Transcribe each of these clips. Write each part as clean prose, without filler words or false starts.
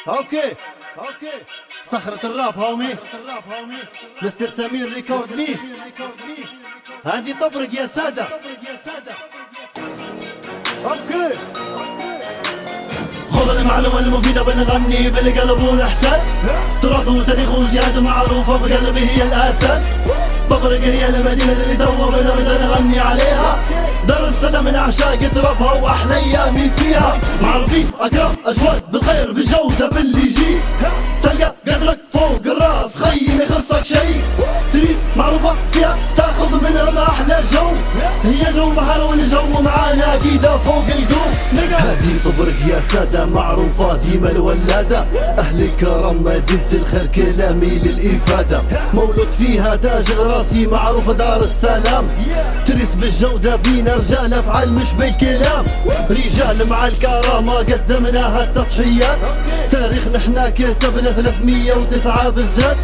اوكي صخرة الراب هومي مستر سمير ريكورد مي. هذه طبرق يا سادة. اوكي خذ المعلومة المفيدة بنغني بالقلب والاحساس، تراث وتاريخ وجهاد معروفة بقلبي هي الاساس. طبرق هي المدينة اللي توا بنبدا نغني عليها، دار السلام من اعشاق تربها واحلى ايامي فيها. معروفين اكرم اجواد بالخير بالجودة باللي يجي، تلقى قدرك فوق الراس خي ما يخصك شي. تريس معروفة فيها تاخذ منها ما احلى جو، هي جو بحر والجو معانا اكيدة فوق القوم. هذه طبرق يا سادة معروفة ديما الولادة، اهل الكرم مدينة الخير كلامي للافادة. مولود فيها تاج راسي معروفة دار السلام، تريس بالجودة بينا رجال افعال مش بالكلام. رجال مع الكرامة قدمناها التضحيات، تاريخ نحنا كتبنا 309 بالذات.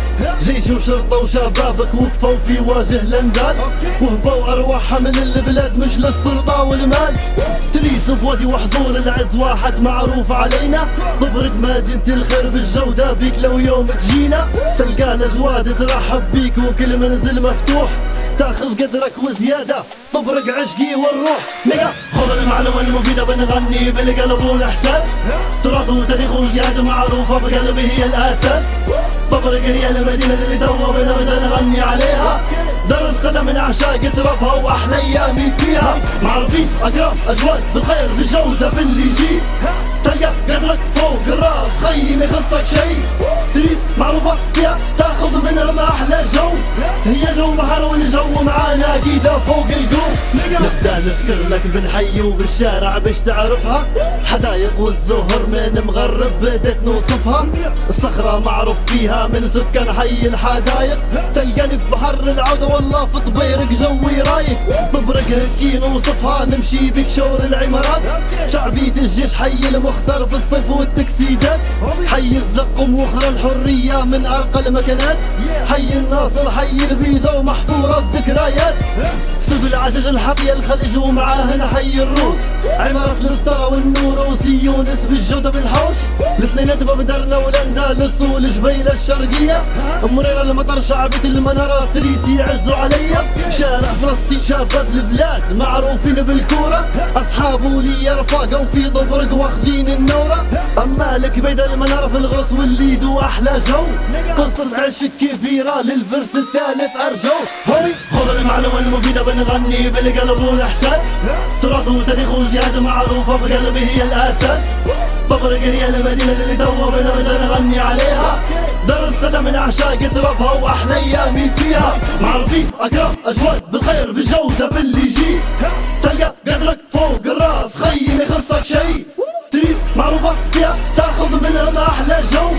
جيش وشرطة وشبابك وقفوا في وجه الاندال، وهبوا ارواحها من البلاد مش للسلطة والمال. تريس بوادي وحضور العز واحد معروف علينا، طبرق مدينة الخير بالجودة بيك لو يوم تجينا. تلقى الاجواد ترحب بيك وكل منزل مفتوح، تاخذ قدرك وزيادة طبرق عشقي والروح. نقا خذ المعلومة المفيدة بنغني بالقلب والاحساس، تراث وتاريخ وجهاد معروفة بقلبي هي الاساس. طبرق هي المدينة اللي توا بنبدا نغني عليها، دار السلام من اعشاق تربها واحلى ايامي فيها. معروفين اكرم اجواد بالخير بالجودة باللي يجي، تلقى قدرك فوق الراس خي ما يخصك شي. تريس معروفة فيها تاخذ منها ما احلى جو، هي جو بحر والجو معانا اكيدة فوق القوم. نبدا نذكر لك بالحي وبالشارع باش تعرفها، حدايق والزهر من مغرب بدت نوصفها. الصخرة معروف فيها من سكان حي الحدايق، تلقاني في بحر العودة والله في طبيرك جوي رايق. طبرق هكي نوصفها نمشي بك شور العمارات، شعبية الجيش حي المختار في الصيف والتكسيدات. حي الزقم واخرى الحرية من ارقى المكانات، حي الناصر حي البيضة ومحفورة الذكريات. سوق العجج الحطية الخليج ومعاهن حي الروس، عمارة الاسطرة والنور وسيونس بالجودة بالحوش. السنينات ببدرنا والاندلس والجبيلة الشرقية، مريرة المطر شعبية المنارة تريس يعزوا عليا. شارع فلسطين شباب البلاد معروفين بالكورة، اصحابه لي رفاقوا في طبرق واخذين النورة. اما الكبيدة المنارة في الغوص والليد واحلى جو، قصة عشق كبيرة للفرس الثالث ارجو. هوي خذ المعلومة المفيدة بنغني بالقلب والاحساس، تراث وتاريخ وجهاد معروفة بقلبي هي الاساس. طبرق هي المدينة اللي توا بنبدا نغني عليها، دار السلام من اعشاق تربها واحلى ايامي فيها. معروفين اكرم اجواد بالخير بالجودة باللي يجي، تلقى قدرك فوق الراس خي ما يخصك شي. تريس معروفة فيها تاخذ منها ما احلى جو،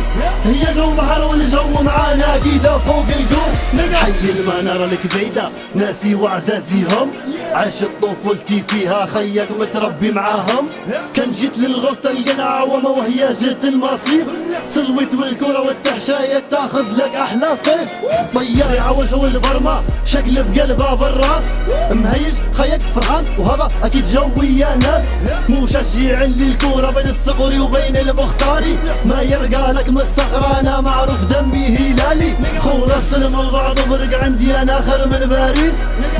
هي جو بحر والجو معانا اكيدة فوق القوم. حي المنارة الكبيدة ناسي وعزازيهم، عاشت طفولتي فيها خيك متربي معاهم. كان جيت للغوص تلقى العوامة وهي جيت المصيف، سلويت والكرة والتحشاية تاخذ لك احلى صيف. طيار يعوج والبرمة شكل بقلبها بالراس، مهيج خيك فرحان وهذا اكيد جوي يا ناس. مشجع للكورة بين الصقري وبين المختاري، ما يرقى لك من الصخرة انا معروف دمي هلالي. خلصت الموضوع طبرق عندي انا اخر من باريس،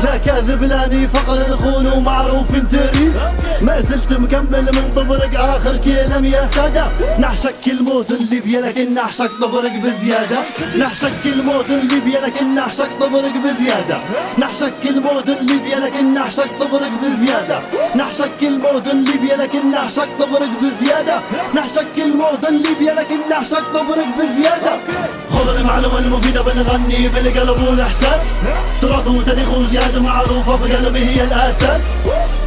لا كاذب لاني فقر الخون ومعروف تريس. ما زلت مكمل من طبرق اخر كلام يا سادة، نعشق المدن اللي لكن نعشق طبرق بزيادة. نعشق المدن اللي لكن نعشق طبرق بزيادة. نعشق المدن اللي لكن نعشق طبرق بزيادة. نعشق المدن اللي لكن نعشق طبرق بزيادة. نعشق المدن اللي لكن نعشق طبرق بزيادة. خذ المعلومة المفيدة بنغني بالقلب والاحساس، تراث وتاريخ وجهاد معروفة بقلبي هي الاساس.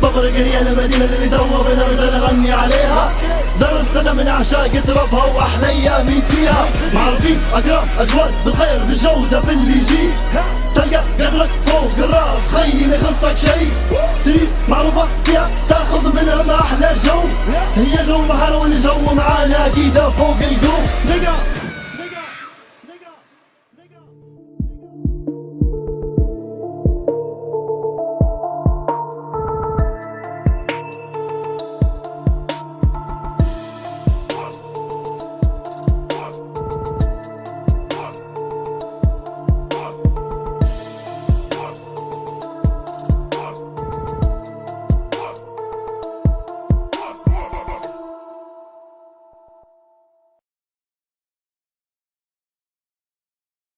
طبرق هي المدينة اللي توا بنبدا نغني عليها، دار السلام من اعشاق تربها واحلى ايامي فيها. معروفين اكرم اجواد بالخير بالجودة باللي يجي، تلقى قدرك فوق الراس خي ما يخصك شي. تريس معروفة فيها تاخذ منها ما احلى جو، هي جو بحر والجو معانا اكيدة فوق القوم.